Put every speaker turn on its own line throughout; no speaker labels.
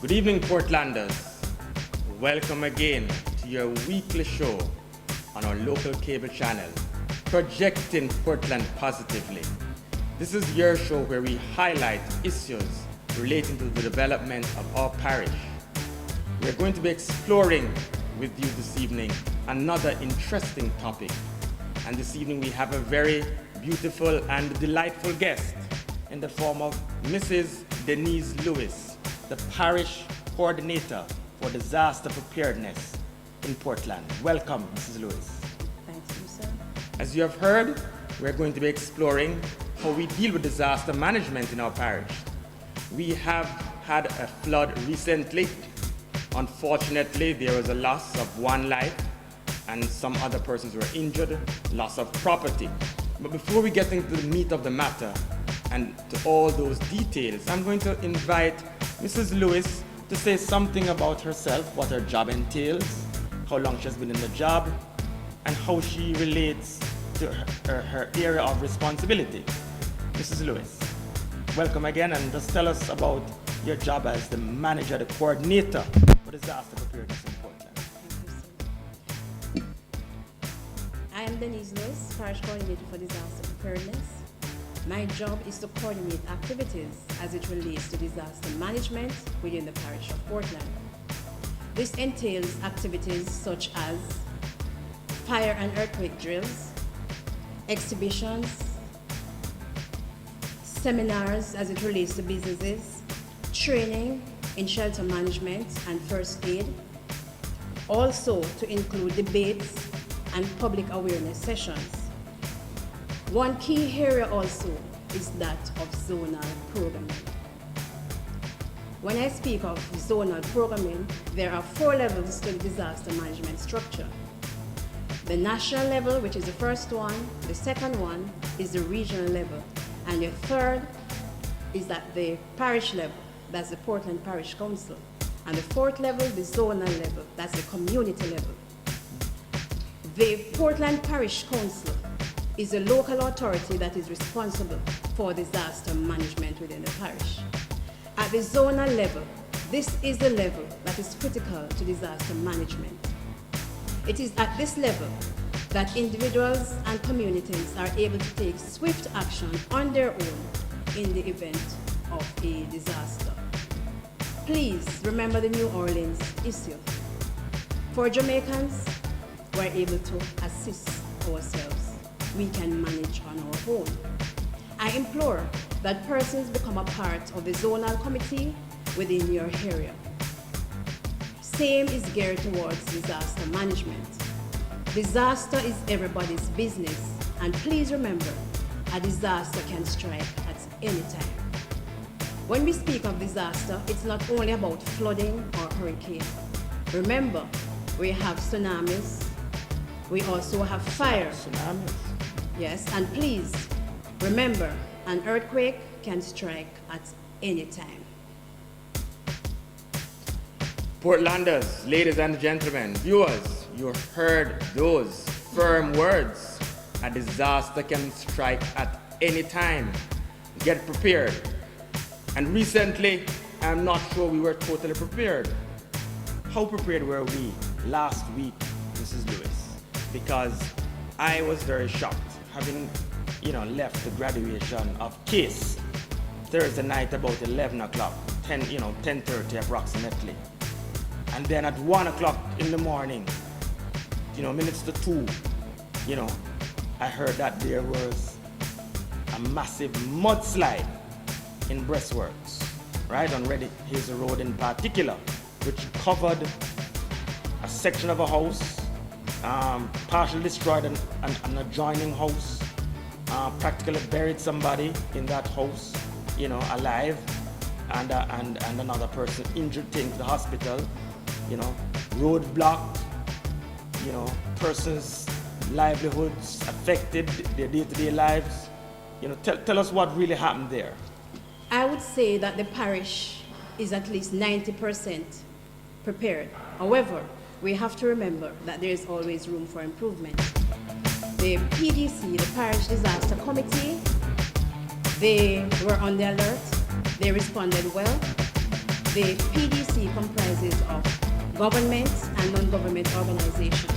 Good evening, Portlanders. Welcome again to your weekly show on our local cable channel, Projecting Portland Positively. This is your show where we highlight issues relating to the development of our parish. We're going to be exploring with you this evening another interesting topic. And this evening we have a very beautiful and delightful guest in the form of Mrs. Denise Lewis, the parish coordinator for disaster preparedness in Portland. Welcome, Mrs. Lewis.
Thank you, sir.
As you have heard, we're going to be exploring how we deal with disaster management in our parish. We have had a flood recently. Unfortunately, there was a loss of one life and some other persons were injured, loss of property. But before we get into the meat of the matter and to all those details, I'm going to invite Mrs. Lewis to say something about herself, what her job entails, how long she has been in the job, and how she relates to her area of responsibility. Mrs. Lewis, welcome again, and just tell us about your job as the manager, the coordinator for disaster preparedness in Portland.
Thank you, sir. I am Denise Lewis, parish coordinator for disaster preparedness. My job is to coordinate activities as it relates to disaster management within the parish of Portland. This entails activities such as fire and earthquake drills, exhibitions, seminars as it relates to businesses, training in shelter management and first aid, also to include debates and public awareness sessions. One key area also is that of zonal programming. When I speak of zonal programming, there are 4 levels to the disaster management structure. The national level, which is the first one, the second one is the regional level, and the third is at the parish level, that's the Portland Parish Council, and the 4th level, the zonal level, that's the community level. The Portland Parish Council is a local authority that is responsible for disaster management within the parish. At the zonal level, this is the level that is critical to disaster management. It is at this level that individuals and communities are able to take swift action on their own in the event of a disaster. Please remember the New Orleans issue. For Jamaicans, we're able to assist ourselves. We can manage on our own. I implore that persons become a part of the zonal committee within your area. Same is geared towards disaster management. Disaster is everybody's business, and please remember, a disaster can strike at any time. When we speak of disaster, it's not only about flooding or hurricane. Remember, we have tsunamis, we also have fire.
Tsunamis.
Yes, and please remember, an earthquake can strike at any time.
Portlanders, ladies and gentlemen, viewers, you heard those firm words. A disaster can strike at any time. Get prepared. And recently, I'm not sure we were totally prepared. How prepared were we last week, Mrs. Lewis? Because I was very shocked, having left the graduation of KISS Thursday night about 11 o'clock, 10:30 approximately. And then at 1 o'clock in the morning, minutes to 2, I heard that there was a massive mudslide in Breastworks, right on Rhodd Hazel Road in particular, which covered a section of a house, partially destroyed an adjoining house, practically buried somebody in that house, alive, and another person injured, taken to the hospital, road blocked, persons' livelihoods affected, their day-to-day lives. Tell us what really happened there.
I would say that the parish is at least 90% prepared. However, we have to remember that there is always room for improvement. The PDC, the Parish Disaster Committee, they were on the alert. They responded well. The PDC comprises of government and non-government organizations.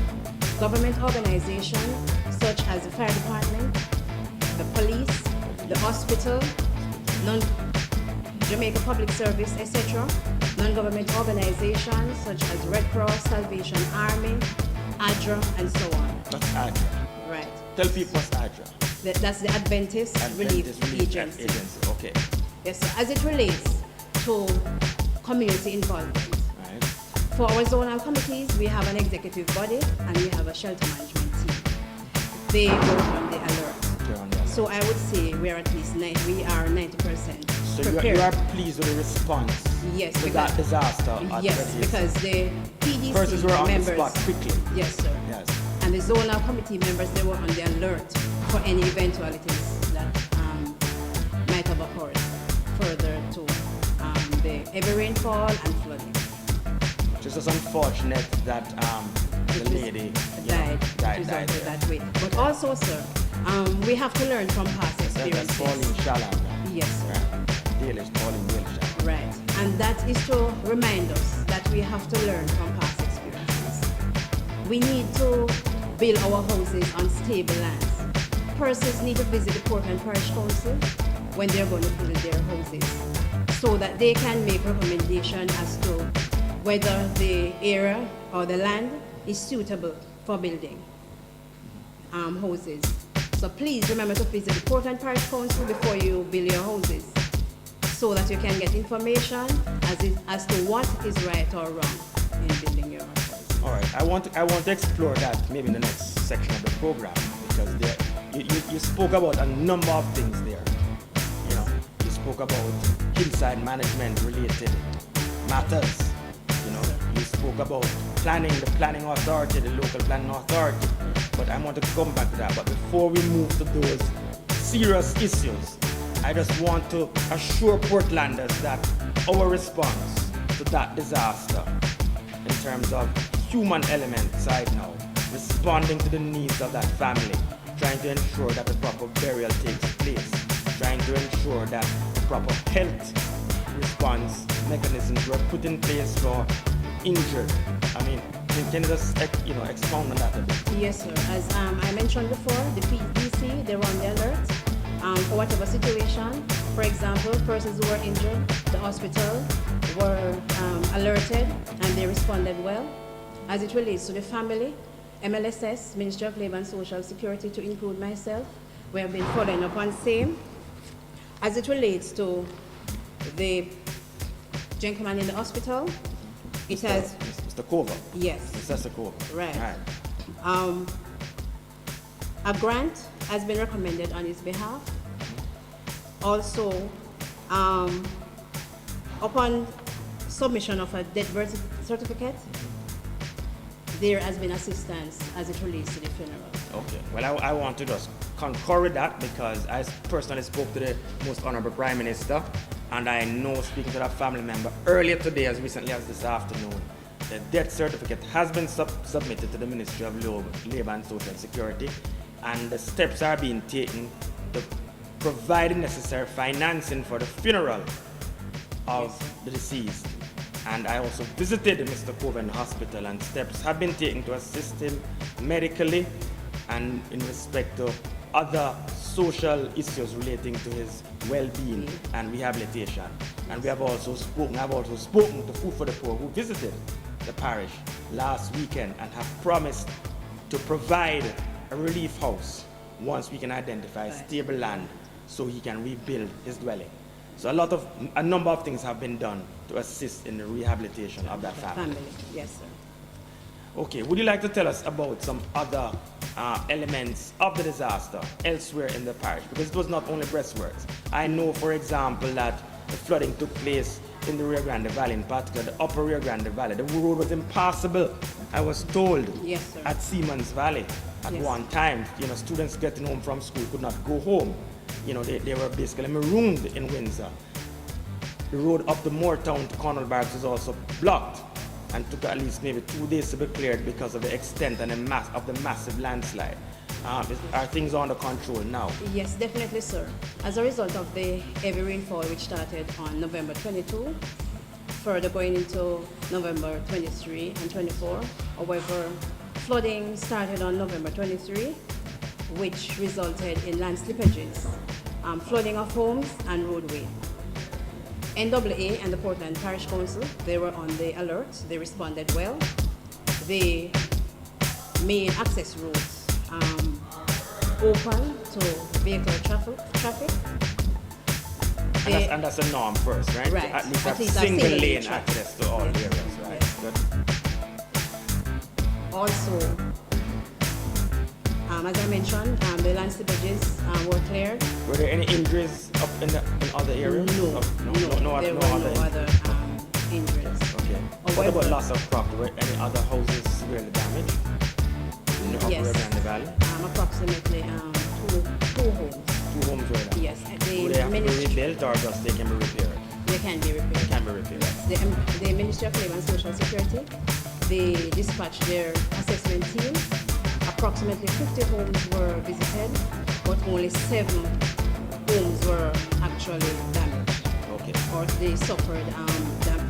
Government organizations such as the fire department, the police, the hospital, Jamaica Public Service, etc. Non-government organizations such as Red Cross, Salvation Army, ADRA, and so on.
That's ADRA.
Right.
Tell people what's ADRA.
That's the Adventist Relief Agency.
Okay.
Yes, sir. As it relates to community involvement.
Right.
For our zonal committees, we have an executive body and we have a shelter management team. They work on the alert. So I would say we are at least 90%
So
prepared.
you are pleased with the response
Yes,
to that disaster?
Yes, because the PDC
persons were on
members,
the spot quickly.
Yes, sir.
Yes.
And the zonal committee members, they were on the alert for any eventualities that might have occurred further to the heavy rainfall and flooding.
It's just unfortunate that the lady died
that way. But also, sir, we have to learn from past experiences.
That's falling shallow.
Yes, sir.
Right. Dale is falling real shallow.
Right. And that is to remind us that we have to learn from past experiences. We need to build our houses on stable lands. Persons need to visit the Portland Parish Council when they're going to build their houses so that they can make recommendations as to whether the area or the land is suitable for building houses. So please remember to visit the Portland Parish Council before you build your houses so that you can get information as to what is right or wrong in building your house.
All right, I want to explore that maybe in the next section of the program because you spoke about a number of things there. You know, you spoke about hillside management related matters. You know, you spoke about planning, the planning authority, the local planning authority. But I want to come back to that. But before we move to those serious issues, I just want to assure Portlanders that our response to that disaster in terms of human element side now, responding to the needs of that family, trying to ensure that the proper burial takes place, trying to ensure that the proper health response mechanisms were put in place for injured. I mean, can you just expound on that a bit?
Yes, sir. As I mentioned before, the PDC, they were on the alert for whatever situation. For example, persons who were injured, the hospital were alerted and they responded well. As it relates to the family, MLSS, Ministry of Labor and Social Security, to include myself, we have been following up on same. As it relates to the gentleman in the hospital, it has...
Mr. Cover?
Yes.
Mr. Cover.
Right.
All right.
A grant has been recommended on his behalf. Also, upon submission of a death birth certificate, there has been assistance as it relates to the funeral.
Okay. Well, I want to just concur with that because I personally spoke to the Most Honorable Prime Minister, and I know, speaking to that family member earlier today, as recently as this afternoon, the death certificate has been submitted to the Ministry of Labor and Social Security, and the steps are being taken to provide the necessary financing for the funeral of the deceased. And I also visited Mr. Coven Hospital, and steps have been taken to assist him medically and in respect to other social issues relating to his well-being and rehabilitation. And I've also spoken to Food for the Poor, who visited the parish last weekend and have promised to provide a relief house once we can identify stable land so he can rebuild his dwelling. So a number of things have been done to assist in the rehabilitation of that family.
Yes, sir.
Okay, would you like to tell us about some other elements of the disaster elsewhere in the parish? Because it was not only breastworks. I know, for example, that the flooding took place in the Rio Grande Valley, in particular the upper Rio Grande Valley. The road was impassable, I was told,
yes, sir,
at Siemens Valley at one time. Students getting home from school could not go home. They were basically marooned in Windsor. The road up the Moortown to Cornwall Barracks was also blocked and took at least maybe 2 days to be cleared because of the extent and the massive landslide. Are things under control now?
Yes, definitely, sir. As a result of the heavy rainfall which started on November 22, further going into November 23 and 24. However, flooding started on November 23, which resulted in land slippages, flooding of homes and roadway. NAA and the Portland Parish Council, they were on the alert. They responded well. They made access roads open to vehicle traffic.
And that's a norm first, right?
Right.
At least
At
have
least a
single
single
lane
traffic.
access to all
Yes.
areas, right?
Yes.
Good.
Also, as I mentioned, the land slippages were cleared.
Were there any injuries up in other areas?
No, there were no other injuries.
Okay. What
However-
about loss of property? Were any other houses severely damaged in the Upper
Yes.
Rio Grande Valley?
Approximately two homes.
2 homes were damaged.
Yes,
Do they have to be rebuilt or just they can be repaired?
they can be repaired.
Can be repaired.
The Ministry of Labor and Social Security, they dispatched their assessment team. Approximately 50 homes were visited, but only 7 homes were actually damaged,
Okay.
or they suffered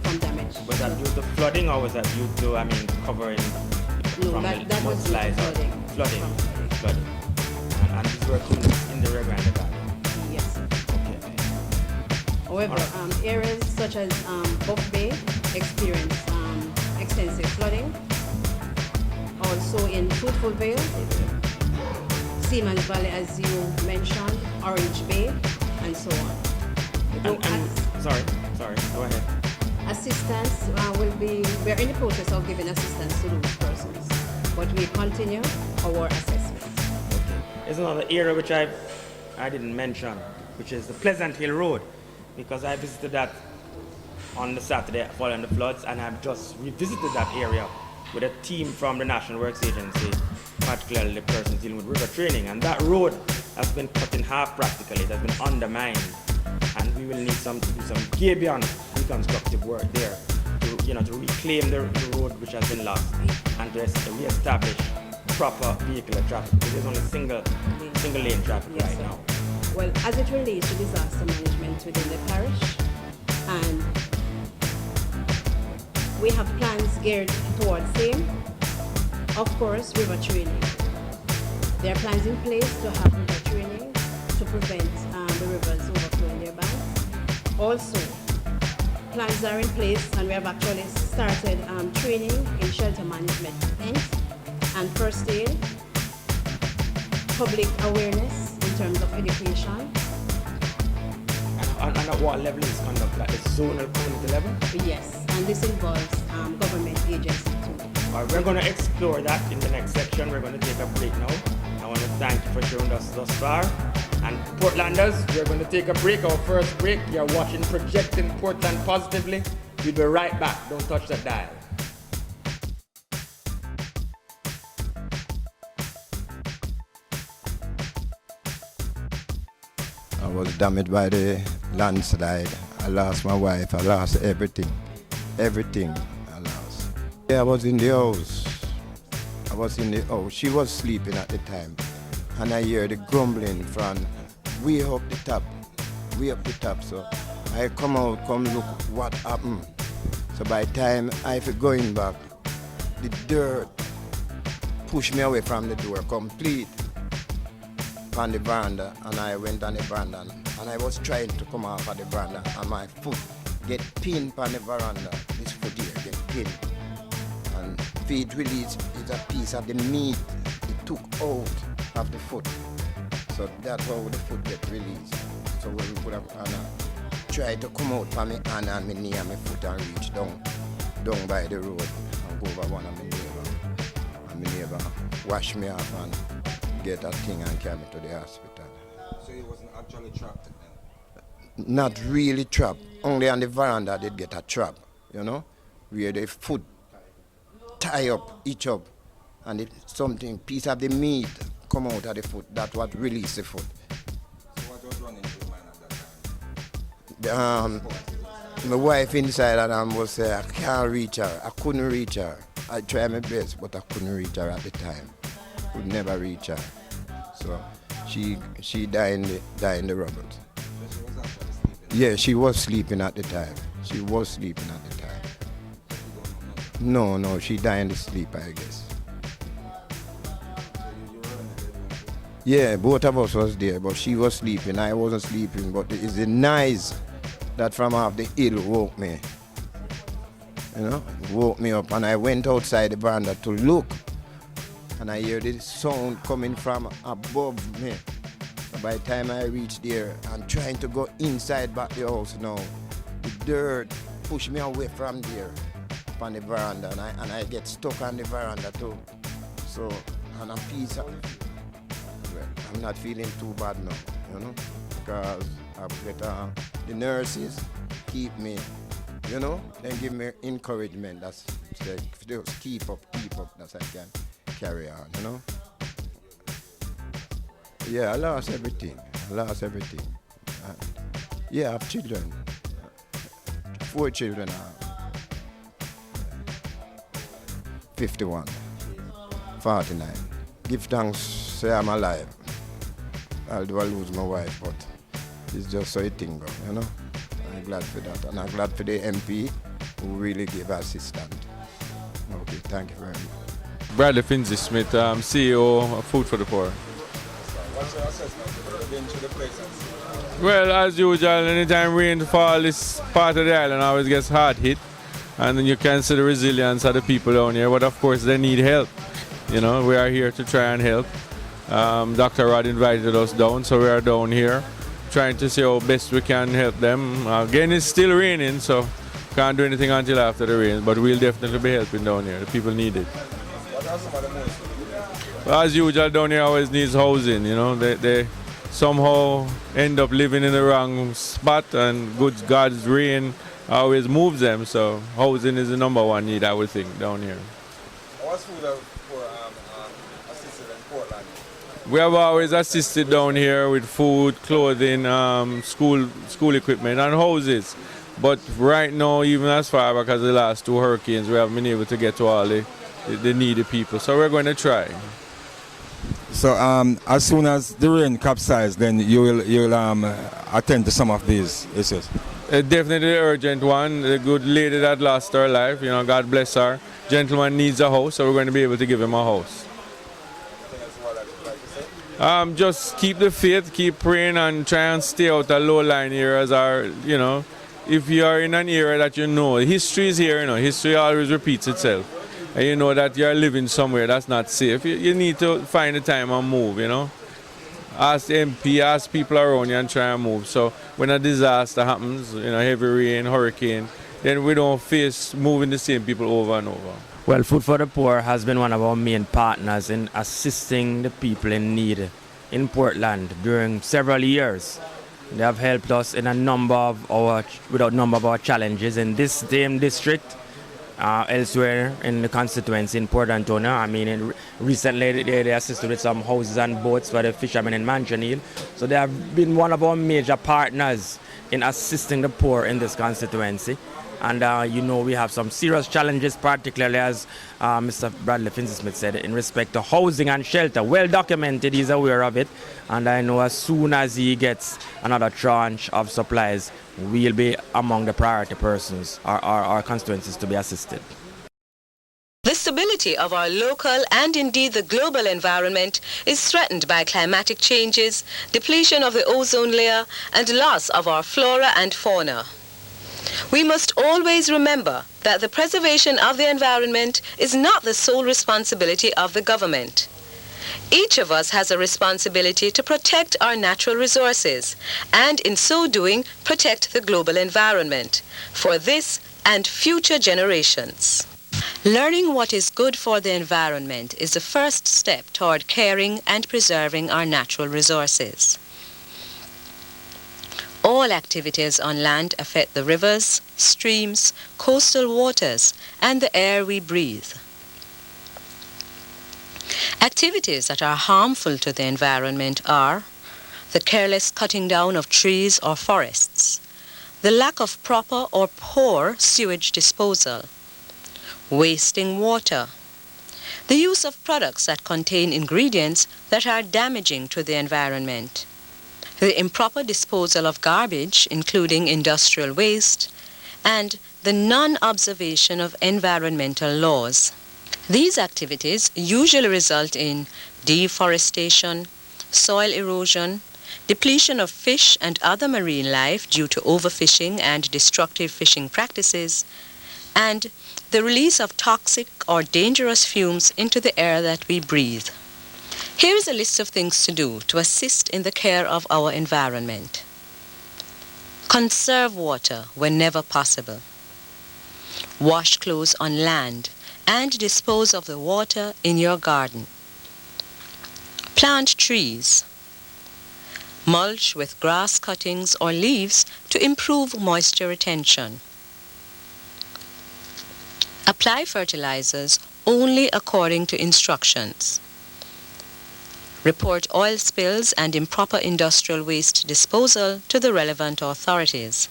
from damage.
Was that due to flooding or was that due to, covering
No,
from
that
the
was due to
mudslides or
flooding.
flooding?
From
Flooding. And these were in the Rio Grande Valley.
Yes.
Okay.
However, areas such as Buff Bay experienced extensive flooding. Also in Fruitful Vale, Seaman's Valley, as you mentioned, Orange Bay, and so on.
Sorry, go ahead.
Assistance we're in the process of giving assistance to those persons, but we continue our assessment.
Okay. There's another area which I didn't mention, which is the Pleasant Hill Road, because I visited that on the Saturday following the floods, and I've just revisited that area with a team from the National Works Agency, particularly the person dealing with river training. And that road has been cut in half practically. It has been undermined. And we will need to do some gabion reconstructive work there to reclaim the road which has been lost and to re-establish proper vehicular traffic. Because there's only single lane traffic
Yes,
right
sir.
now.
Well, as it relates to disaster management within the parish, and we have plans geared towards same. Of course, river training. There are plans in place to have river training to prevent the rivers overflowing their banks. Also, plans are in place, and we have actually started training in shelter management and first aid, public awareness in terms of education.
And at what level is conducted? At the zonal community level?
Yes, and this involves government agencies too.
All right, we're going to explore that in the next section. We're going to take a break now. I want to thank you for showing us thus far. And Portlanders, we're going to take a break, our first break. You're watching Projecting Portland Positively. We'll be right back. Don't touch that dial.
I was damaged by the landslide. I lost my wife. I lost everything. Everything I lost. Yeah, I was in the house. She was sleeping at the time. And I hear the grumbling from way up the top. So I come out, come look what happened. So by the time I was going back, the dirt pushed me away from the door complete. On the veranda, and I went on the veranda, and I was trying to come off of the veranda, and my foot get pinned on the veranda. This foot here get pinned, and feed release is a piece of the meat it took out of the foot. So that's how the foot get released. So when we put up and try to come out from my hand and my knee and my foot and reach down by the road and go over one of my neighbor. And my neighbor wash me off and get that thing and carry me to the hospital.
So he wasn't actually trapped then?
Not really trapped. Only on the veranda they'd get a trap, where the foot tie up, each up, and piece of the meat come out of the foot. That's what release the foot.
So what was running through your mind at that time?
My wife inside and I was say I can't reach her. I couldn't reach her. I tried my best, but I couldn't reach her at the time. Could never reach her. So she died in the rubble.
So she was actually sleeping?
Yeah, she was sleeping at the time. No, she died in the sleep, I guess. Yeah, both of us was there, but she was sleeping, I wasn't sleeping. But it's the noise that from off the hill woke me. You know, woke me up, and I went outside the veranda to look, and I hear the sound coming from above me. By the time I reached there, I'm trying to go inside back the house now. The dirt pushed me away from there, on the veranda, and I get stuck on the veranda too. So, and I'm peace. Well, I'm not feeling too bad now, you know, because I've got the nurses keep me, you know, then give me encouragement. That's just keep up, that I can carry on, you know. Yeah, I lost everything. Yeah, I have children. 4 children I have. 51, 49. Give thanks, say I'm alive. Although I lose my wife, but it's just so a thing, bro, you know. I'm glad for that. And I'm glad for the MP who really gave assistance. Okay, thank you very much.
Bradley Finzi Smith, CEO of Food for the Poor.
What's your assessment? You've been to the place and seen?
Well, as usual, anytime rain falls, this part of the island always gets hard hit. And then you can see the resilience of the people down here. But of course, they need help. You know, we are here to try and help. Dr. Rhodd invited us down, so we are down here trying to see how best we can help them. Again, it's still raining, so can't do anything until after the rain. But we'll definitely be helping down here. The people need it.
What are some of the most?
Well, as usual, down here always needs housing. You know, they somehow end up living in the wrong spot, and God's rain always moves them. So housing is the number one need, I would think, down here.
What's food for assisted in Portland?
We have always assisted down here with food, clothing, school equipment, and houses. But right now, even as far back as the last 2 hurricanes, we haven't been able to get to all the needy people. So we're going to try.
So as soon as the rain capsizes, then you'll attend to some of these issues.
Definitely the urgent one. The good lady that lost her life, you know, God bless her. Gentleman needs a house, so we're going to be able to give him a house. Just keep the faith, keep praying, and try and stay out of low-lying areas. Or, you know, if you are in an area that you know, history is here, you know, history always repeats itself. And you know that you're living somewhere that's not safe. You need to find the time and move, you know. Ask the MP, ask people around you and try and move. So when a disaster happens, you know, heavy rain, hurricane, then we don't face moving the same people over and over.
Well, Food for the Poor has been one of our main partners in assisting the people in need in Portland during several years. They have helped us in a number of our challenges in this same district, elsewhere in the constituency in Port Antonio. I mean, recently they assisted with some houses and boats for the fishermen in Manchonil. So they have been one of our major partners in assisting the poor in this constituency. And you know, we have some serious challenges, particularly as Mr. Bradley Finzi Smith said, in respect to housing and shelter. Well documented, he's aware of it. And I know as soon as he gets another tranche of supplies, we'll be among the priority persons, our constituencies to be assisted.
The stability of our local and indeed the global environment is threatened by climatic changes, depletion of the ozone layer, and loss of our flora and fauna. We must always remember that the preservation of the environment is not the sole responsibility of the government. Each of us has a responsibility to protect our natural resources and in so doing protect the global environment for this and future generations. Learning what is good for the environment is the first step toward caring and preserving our natural resources. All activities on land affect the rivers, streams, coastal waters, and the air we breathe. Activities that are harmful to the environment are the careless cutting down of trees or forests, the lack of proper or poor sewage disposal, wasting water, the use of products that contain ingredients that are damaging to the environment, the improper disposal of garbage, including industrial waste, and the non-observation of environmental laws. These activities usually result in deforestation, soil erosion, depletion of fish and other marine life due to overfishing and destructive fishing practices, and the release of toxic or dangerous fumes into the air that we breathe. Here is a list of things to do to assist in the care of our environment. Conserve water whenever possible. Wash clothes on land and dispose of the water in your garden. Plant trees. Mulch with grass cuttings or leaves to improve moisture retention. Apply fertilizers only according to instructions. Report oil spills and improper industrial waste disposal to the relevant authorities.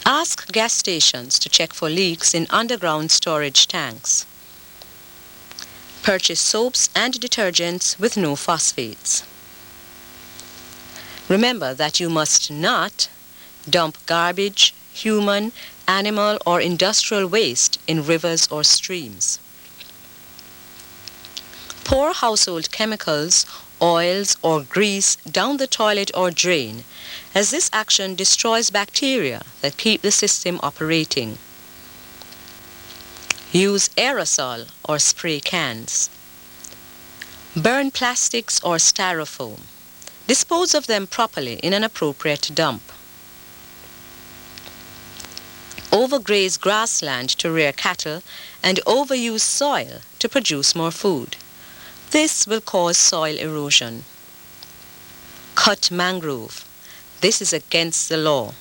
Ask gas stations to check for leaks in underground storage tanks. Purchase soaps and detergents with no phosphates. Remember that you must not dump garbage, human, animal, or industrial waste in rivers or streams. Pour household chemicals, oils, or grease down the toilet or drain, as this action destroys bacteria that keep the system operating. Use aerosol or spray cans. Burn plastics or styrofoam. Dispose of them properly in an appropriate dump. Overgraze grassland to rear cattle and overuse soil to produce more food. This will cause soil erosion. Cut mangrove. This is against the law.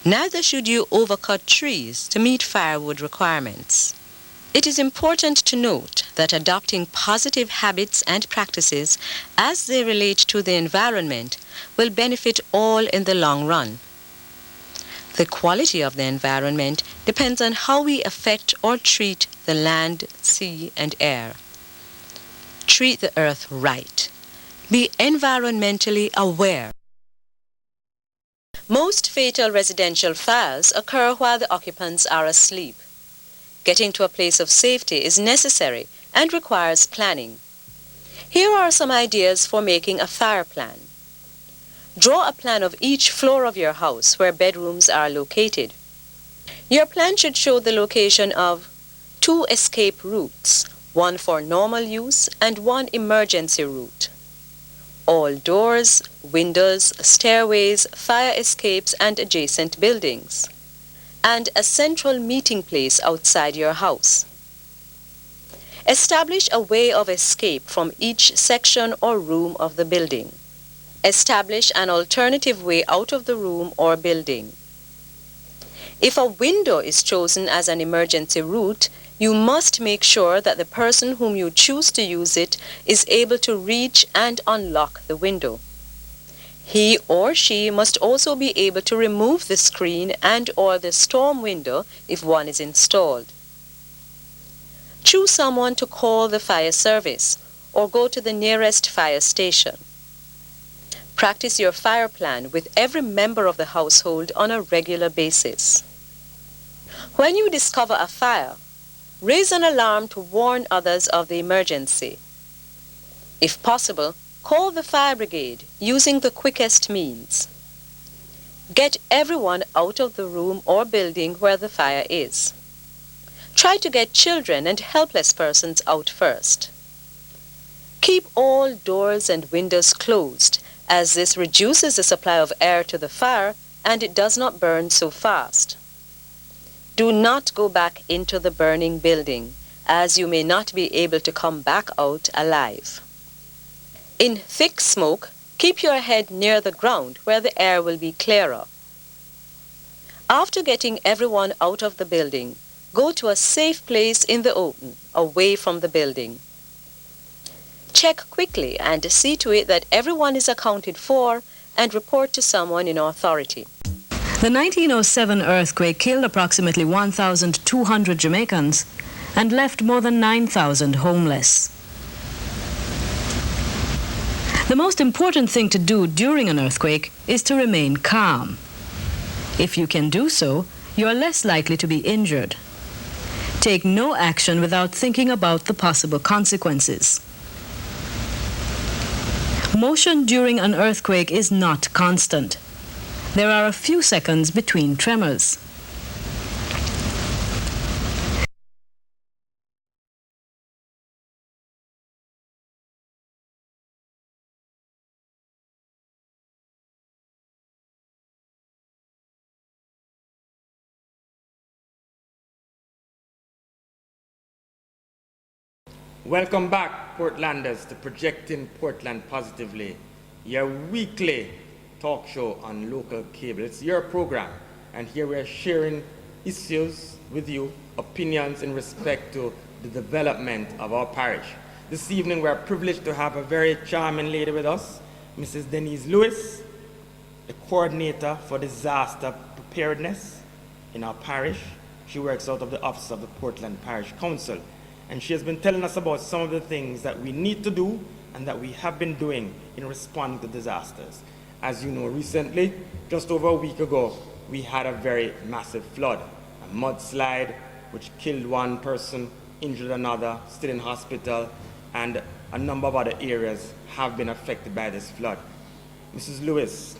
Neither should you overcut trees to meet firewood requirements. It is important to note that adopting positive habits and practices as they relate to the environment will benefit all in the long run. The quality of the environment depends on how we affect or treat the land, sea, and air. Treat the earth right. Be environmentally aware. Most fatal residential fires occur while the occupants are asleep. Getting to a place of safety is necessary and requires planning. Here are some ideas for making a fire plan. Draw a plan of each floor of your house where bedrooms are located. Your plan should show the location of 2 escape routes, one for normal use and one emergency route. All doors, windows, stairways, fire escapes, and adjacent buildings. And a central meeting place outside your house. Establish a way of escape from each section or room of the building. Establish an alternative way out of the room or building. If a window is chosen as an emergency route, you must make sure that the person whom you choose to use it is able to reach and unlock the window. He or she must also be able to remove the screen and/or the storm window if one is installed. Choose someone to call the fire service or go to the nearest fire station. Practice your fire plan with every member of the household on a regular basis. When you discover a fire, raise an alarm to warn others of the emergency. If possible, call the fire brigade using the quickest means. Get everyone out of the room or building where the fire is. Try to get children and helpless persons out first. Keep all doors and windows closed, as this reduces the supply of air to the fire and it does not burn so fast. Do not go back into the burning building, as you may not be able to come back out alive. In thick smoke, keep your head near the ground where the air will be clearer. After getting everyone out of the building, go to a safe place in the open, away from the building. Check quickly and see to it that everyone is accounted for and report to someone in authority.
The 1907 earthquake killed approximately 1,200 Jamaicans and left more than 9,000 homeless. The most important thing to do during an earthquake is to remain calm. If you can do so, you are less likely to be injured. Take no action without thinking about the possible consequences. Motion during an earthquake is not constant. There are a few seconds between tremors.
Welcome back, Portlanders, to Projecting Portland Positively, your weekly talk show on local cable. It's your program, and here we are sharing issues with you, opinions in respect to the development of our parish. This evening we are privileged to have a very charming lady with us, Mrs. Denise Lewis, the coordinator for disaster preparedness in our parish. She works out of the office of the Portland Parish Council. And she has been telling us about some of the things that we need to do and that we have been doing in responding to disasters. As you know, recently, just over a week ago, we had a very massive flood, a mudslide which killed one person, injured another, still in hospital, and a number of other areas have been affected by this flood. Mrs. Lewis,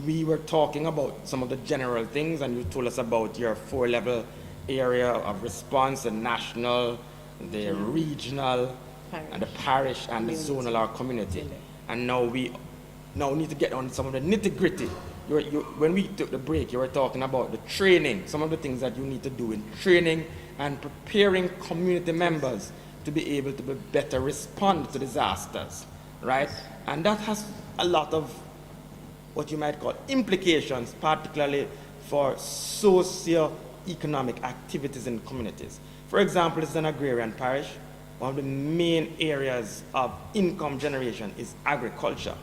we were talking about some of the general things, and you told us about your 4-level area of response, the national, the regional, and the parish, and the zonal, our community. And now we need to get on some of the nitty-gritty. When we took the break, you were talking about the training, some of the things that you need to do in training and preparing community members to be able to better respond to disasters, right? And that has a lot of what you might call implications, particularly for socio-economic activities in communities. For example, this is an agrarian parish. One of the main areas of income generation is agriculture,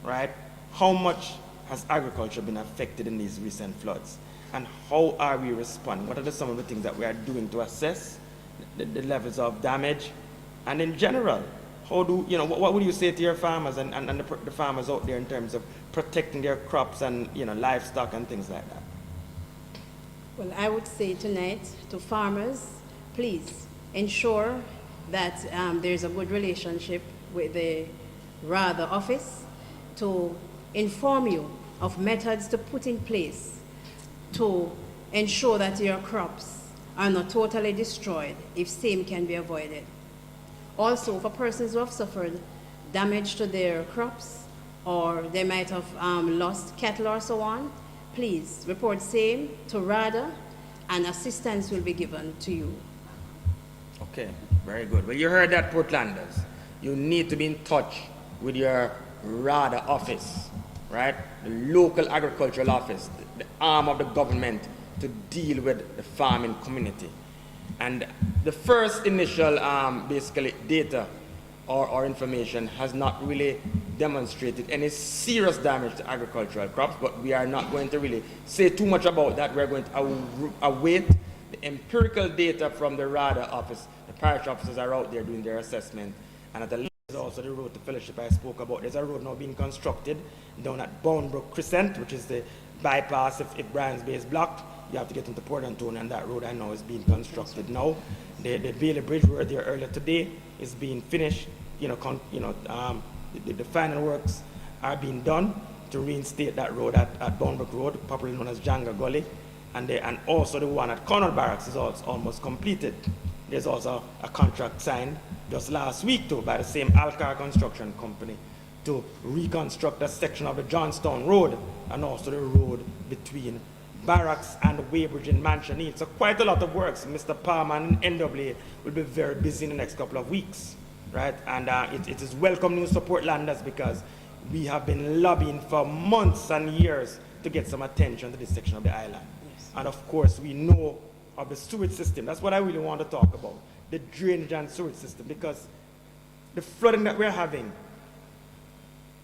right? How much has agriculture been affected in these recent floods? And how are we responding? What are some of the things that we are doing to assess the levels of damage? And in general, how do, what would you say to your farmers and the farmers out there in terms of protecting their crops and, livestock and things like that?
Well, I would say tonight to farmers, please ensure that there's a good relationship with the Rhodd office to inform you of methods to put in place to ensure that your crops are not totally destroyed if same can be avoided. Also, for persons who have suffered damage to their crops or they might have lost cattle or so on, please report same to Rhodd and assistance will be given to you.
Okay, very good. Well, you heard that, Portlanders. You need to be in touch with your Rhodd office, right? The local agricultural office, the arm of the government to deal with the farming community. And the first initial basically data or information has not really demonstrated any serious damage to agricultural crops, but we are not going to really say too much about that. We're going to await the empirical data from the Rhodd office. The parish officers are out there doing their assessment. And at the left is also the road to fellowship I spoke about. There's a road now being constructed down at Boundbrook Crescent, which is the bypass if Brian's Bay is blocked. You have to get into Port Antonio, and that road I know is being constructed now. The Bailey Bridge, we were there earlier today, is being finished. The final works are being done to reinstate that road at Boundbrook Road, popularly known as Janga Gully. And also the one at Connaught Barracks is also almost completed. There's also a contract signed just last week too by the same Alcar Construction Company to reconstruct a section of the Johnstown Road and also the road between Barracks and Weybridge in Manchester. So quite a lot of works. Mr. Palmer and NWA will be very busy in the next couple of weeks, right? And it is welcome news for Portlanders because we have been lobbying for months and years to get some attention to this section of the island. Yes. And of course, we know of the sewage system. That's what I really want to talk about, the drainage and sewage system, because the flooding that we're having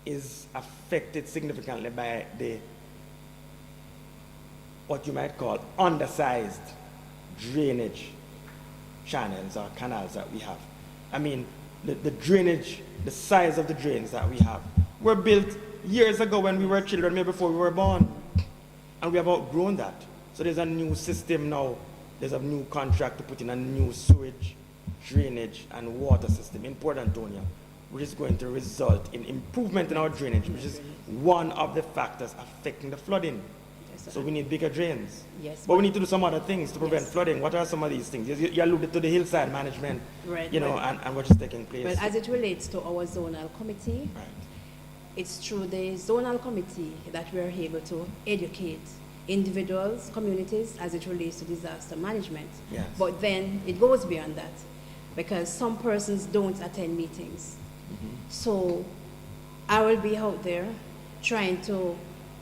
is affected significantly by the what you might call undersized drainage channels or canals that we have. I mean, the drainage, the size of the drains that we have were built years ago when we were children, maybe before we were born. And we have outgrown that. So there's a new system now. There's a new contract to put in a new sewage, drainage, and water system in Port Antonio, which is going to result in improvement in our drainage, which is one of the factors affecting the flooding.
Yes,
So we need bigger drains.
Yes,
But we need to do some other things to prevent
Yes.
flooding. What are some of these things? You alluded to the hillside management,
Right,
you know,
right.
and what is taking place.
Well, as it relates to our zonal committee,
Right.
it's through the zonal committee that we are able to educate individuals, communities, as it relates to disaster management.
Yes.
But then it goes beyond that, because some persons don't attend meetings. So I will be out there trying to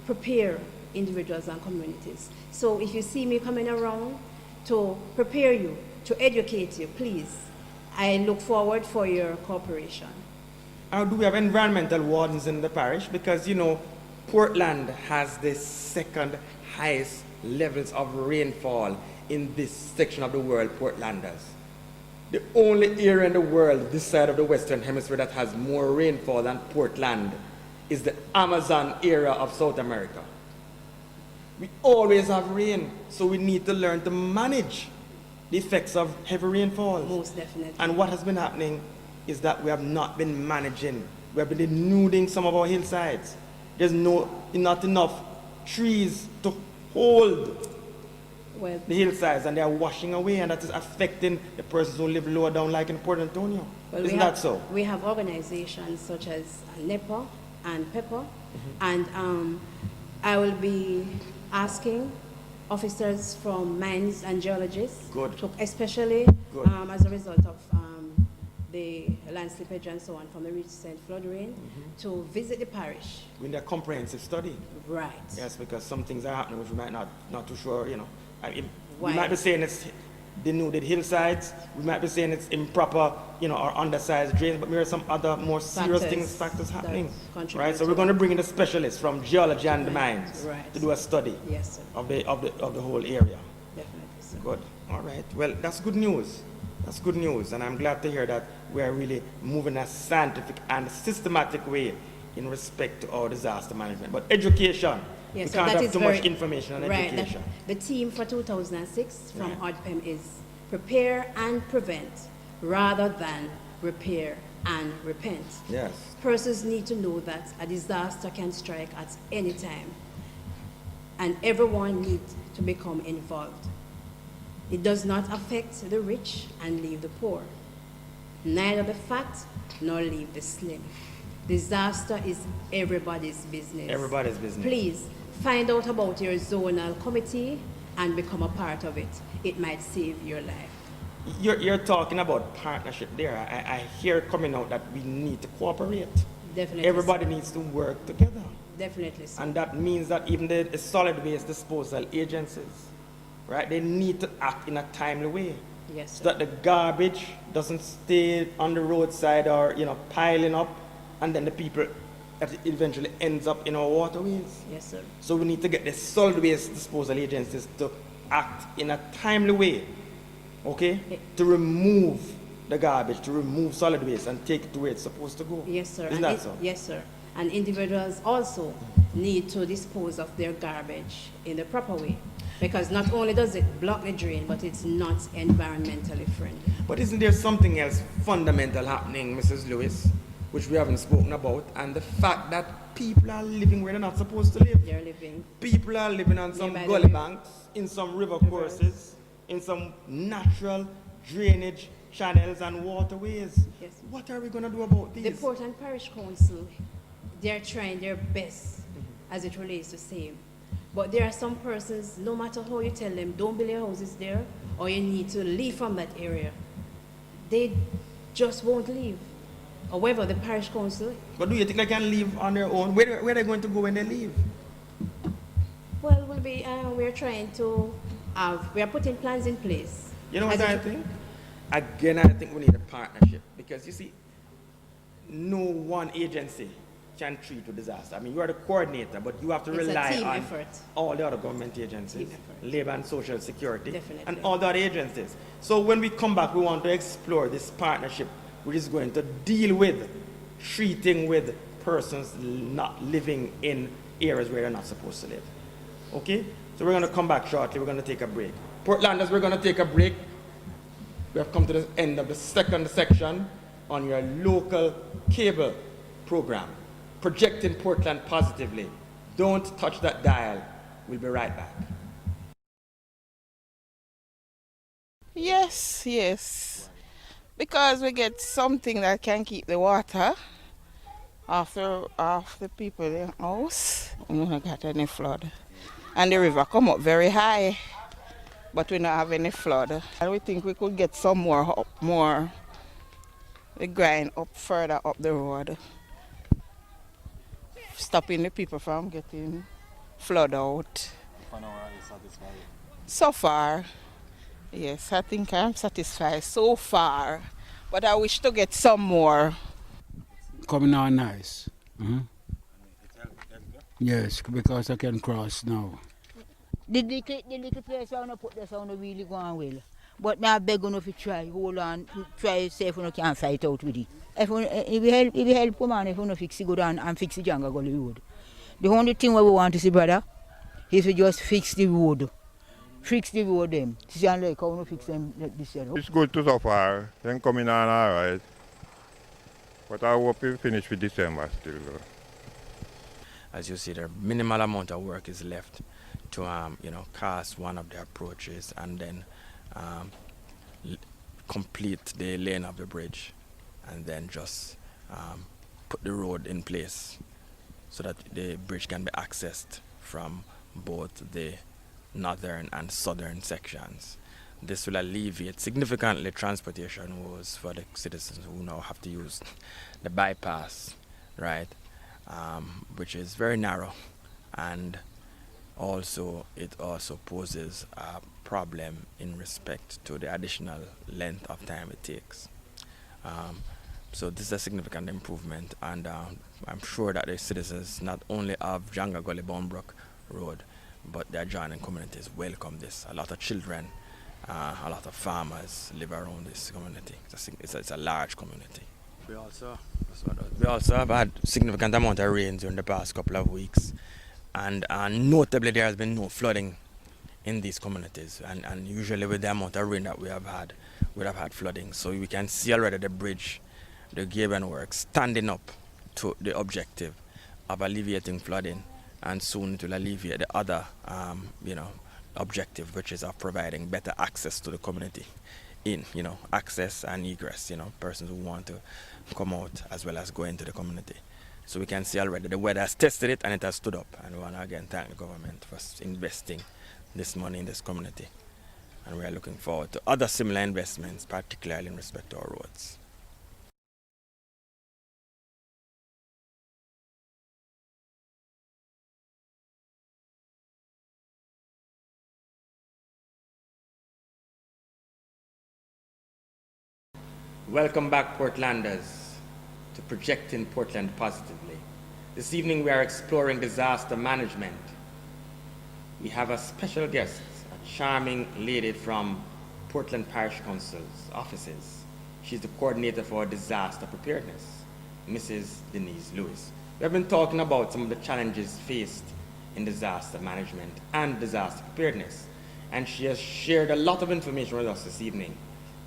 prepare individuals and communities. So if you see me coming around to prepare you, to educate you, please, I look forward for your cooperation.
Do we have environmental wardens in the parish? Because, you know, Portland has the second highest levels of rainfall in this section of the world, Portlanders. The only area in the world, this side of the Western Hemisphere, that has more rainfall than Portland is the Amazon area of South America. We always have rain, so we need to learn to manage the effects of heavy rainfall.
Most definitely.
And what has been happening is that we have not been managing. We have been denuding some of our hillsides. There's not enough trees to hold
Well,
the hillsides, and they are washing away, and that is affecting the persons who live lower down, like in Port Antonio.
well,
Isn't
we have,
that so?
We have organizations such as NEPA and PEPA, and I will be asking officers from mines and geologists,
Good.
especially
Good.
As a result of the land slippage and so on from the recent flood rain, to visit the parish.
We need a comprehensive study.
Right.
Yes, because some things are happening which we might not too sure, you know. We
Why?
might be saying it's denuded hillsides, we might be saying it's improper, you know, or undersized drains, but there are some other more serious factors happening.
that contribute
Right, so
to
we're going to
that.
bring in a specialist from geology and the
Right,
mines
right.
to do a study
Yes, sir.
of the whole area.
Definitely, sir.
Good. All right. Well, that's good news. That's good news, and I'm glad to hear that we are really moving a scientific and systematic way in respect to our disaster management. But education,
Yes,
we
so
can't
that
have
is
too
very-
much information on
right,
education.
The theme for 2006 from
Right.
ODPEM is prepare and prevent rather than repair and repent.
Yes.
Persons need to know that a disaster can strike at any time, and everyone needs to become involved. It does not affect the rich and leave the poor, neither the fat nor leave the slim. Disaster is everybody's business.
Everybody's business.
Please find out about your zonal committee and become a part of it. It might save your life.
You're talking about partnership there. I hear coming out that we need to cooperate.
Definitely.
Everybody
sir.
needs to work together.
Definitely, sir.
And that means that even the solid waste disposal agencies, right, they need to act in a timely way.
Yes,
So
sir.
that the garbage doesn't stay on the roadside or, you know, piling up, and then the people that it eventually ends up in our waterways.
Yes, sir.
So we need to get the solid waste disposal agencies to act in a timely way, okay, to remove the garbage, to remove solid waste and take it to where it's supposed to go.
Yes, sir.
Isn't
And
that so?
Yes, sir. And individuals also need to dispose of their garbage in the proper way, because not only does it block the drain, but it's not environmentally friendly.
But isn't there something else fundamental happening, Mrs. Lewis, which we haven't spoken about, and the fact that people are living where they're not supposed to live?
They're living.
People are living on some
Nearby the
gully
river.
banks, in some river courses, in some natural drainage channels and waterways.
Yes.
What are we going to do about these?
The Port and Parish Council, they're trying their best as it relates to same. But there are some persons, no matter how you tell them, don't build your houses there, or you need to leave from that area, they just won't leave. However, the Parish Council,
But do you think they can leave on their own? Where are they going to go when they leave?
well, we're trying to we are putting plans in place.
You know what
As
I
it-
think? Again, I think we need a partnership, because you see, no one agency can treat a disaster. I mean, you are the coordinator, but you have to
It's a
rely
team
on
effort.
all the other government agencies,
Team effort.
labor and social security,
Definitely.
and all the other agencies. So when we come back, we want to explore this partnership, which is going to deal with treating with persons not living in areas where they're not supposed to live. Okay? So we're going to come back shortly. We're going to take a break. Portlanders, we're going to take a break. We have come to the end of the second section on your local cable program, projecting Portland positively. Don't touch that dial. We'll be right back.
Yes, yes. Because we get something that can keep the water off the people in the house. We don't got any flood. And the river come up very high, but we don't have any flood. And we think we could get some more the grind up further up the road, stopping the people from getting flood out.
For now, are you satisfied?
So far, yes, I think I'm satisfied so far, but I wish to get some more.
Coming on nice. Yes, because I can cross now.
The little place I want to put this on really going well. But I beg you to try, hold on, try see if you can fight out with it. If we help come on, if you fix it, go down and fix the Jungle Gully Road. The only thing we want to see, brother, is to just fix the road. Fix the road them. See like how we fix them like this year.
It's good to so far, then coming on alright. But I hope we finish with December still though.
As you see, the minimal amount of work is left to cast one of the approaches and then complete the lane of the bridge, and then just put the road in place so that the bridge can be accessed from both the northern and southern sections. This will alleviate significantly transportation woes for the citizens who now have to use the bypass, right, which is very narrow, and also it also poses a problem in respect to the additional length of time it takes. So this is a significant improvement, and I'm sure that the citizens not only of Jungle Gully Boundbrook Road, but the adjoining communities welcome this. A lot of children, a lot of farmers live around this community. It's a large community. We also have had significant amount of rain during the past couple of weeks, and notably there has been no flooding in these communities, and usually with the amount of rain that we have had flooding. So we can see already the bridge, the Gaben works, standing up to the objective of alleviating flooding, and soon it will alleviate the other objective, which is of providing better access to the community access and egress, persons who want to come out as well as go into the community. So we can see already the weather has tested it and it has stood up, and we want to again thank the government for investing this money in this community, and we are looking forward to other similar investments, particularly in respect to our roads.
Welcome back, Portlanders, to Projecting Portland Positively. This evening we are exploring disaster management. We have a special guest, a charming lady from Portland Parish Council's offices. She's the coordinator for disaster preparedness, Mrs. Denise Lewis. We have been talking about some of the challenges faced in disaster management and disaster preparedness, and she has shared a lot of information with us this evening.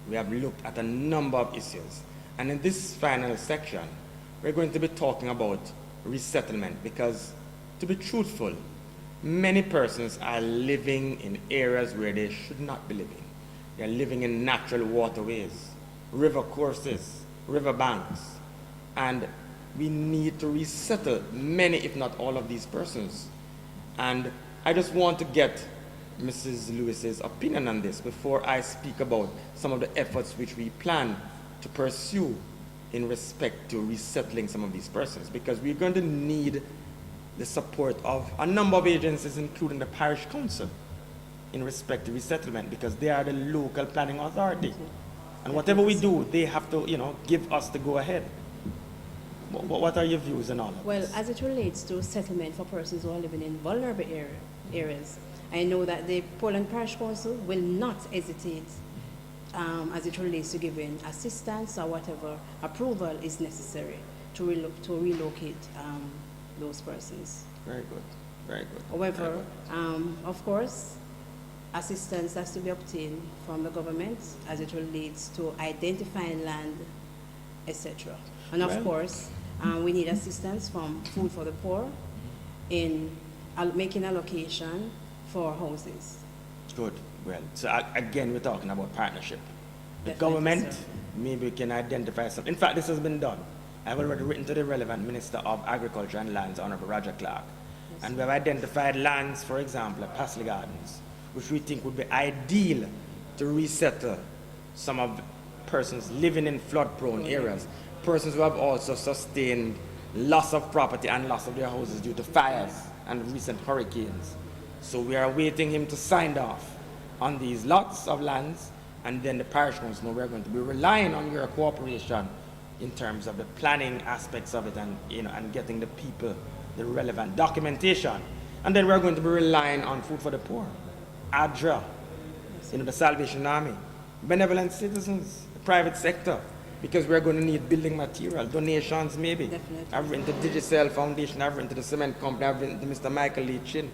We have looked at a number of issues, and in this final section we're going to be talking about resettlement, because to be truthful, many persons are living in areas where they should not be living. They are living in natural waterways, river courses, river banks, and we need to resettle many, if not all, of these persons. And I just want to get Mrs. Lewis's opinion on this before I speak about some of the efforts which we plan to pursue in respect to resettling some of these persons, because we're going to need the support of a number of agencies, including the Parish Council, in respect to resettlement, because they are the local planning authority. And whatever we do, they have to, give us the go-ahead. What are your views on all of
Well,
this?
as it relates to settlement for persons who are living in vulnerable areas, I know that the Portland Parish Council will not hesitate as it relates to giving assistance or whatever approval is necessary to relocate those persons.
Very good.
Very good.
However, of course, assistance has to be obtained from the government as it relates to identifying land, etc. And of course, we need assistance from Food for the Poor in making allocation for houses.
Good. Well, so again, we're talking about partnership. The
Definitely,
government,
sir.
maybe can identify some. In fact, this has been done. I've already written to the relevant Minister of Agriculture and Lands, Honorable Roger Clark.
Yes,
And we have identified lands, for example, at Pasley Gardens, which we think would be ideal to resettle some of the persons living in flood-prone areas, persons who have also sustained loss of property and loss of their houses due to fires and recent hurricanes. So we are awaiting him to sign off on these lots of lands, and then the parish council know we're going to be relying on your cooperation in terms of the planning aspects of it, and and getting the people the relevant documentation. And then we're going to be relying on Food for the Poor, ADRA, the Salvation Army, benevolent citizens, the private sector, because we're going to need building material, donations maybe.
Definitely.
I've written to Digicel Foundation, I've written to the cement company, I've written to Mr. Michael Lee Chin.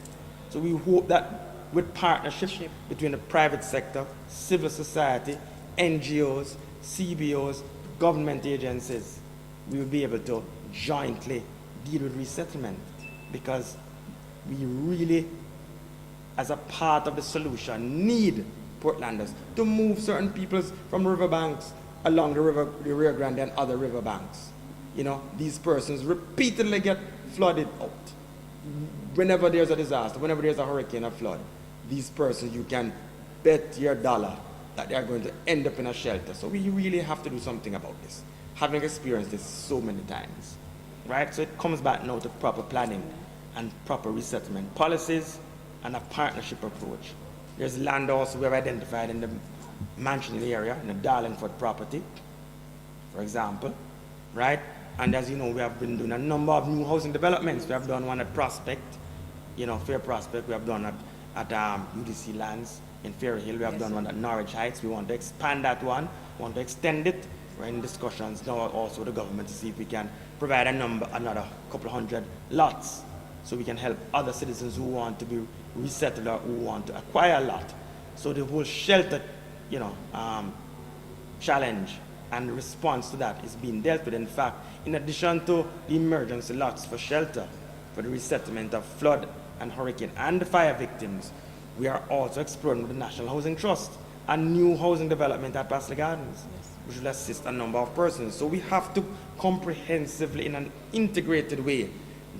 So we hope that with partnership between the private sector, civil society, NGOs, CBOs, government agencies, we will be able to jointly deal with resettlement, because we really, as a part of the solution, need Portlanders to move certain peoples from riverbanks along the Rio Grande and other riverbanks. These persons repeatedly get flooded out. Whenever there's a disaster, whenever there's a hurricane or flood, these persons, you can bet your dollar that they are going to end up in a shelter. So we really have to do something about this, having experienced this so many times, right? So it comes back now to proper planning and proper resettlement policies and a partnership approach. There's land also we have identified in the Mansion area, in the Darlingford property, for example, right? And as you know, we have been doing a number of new housing developments. We have done one at Prospect, Fair Prospect. We have done at UDC Lands in Fair Hill. We have done one at Norwich Heights. We want to expand that one. We want to extend it. We're in discussions now also with the government to see if we can provide another couple hundred lots, so we can help other citizens who want to be resettled or who want to acquire a lot. So the whole shelter, challenge and response to that is being dealt with. In fact, in addition to the emergency lots for shelter, for the resettlement of flood and hurricane and the fire victims, we are also exploring with the National Housing Trust a new housing development at Pasley Gardens, which will assist a number of persons. So we have to comprehensively, in an integrated way,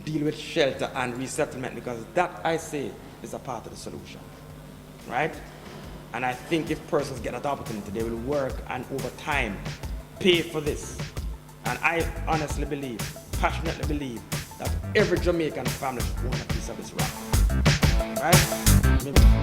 deal with shelter and resettlement, because that, I say, is a part of the solution, right? And I think if persons get that opportunity, they will work and over time pay for this. And I honestly believe, passionately believe, that every Jamaican family should own a piece of this rock, right?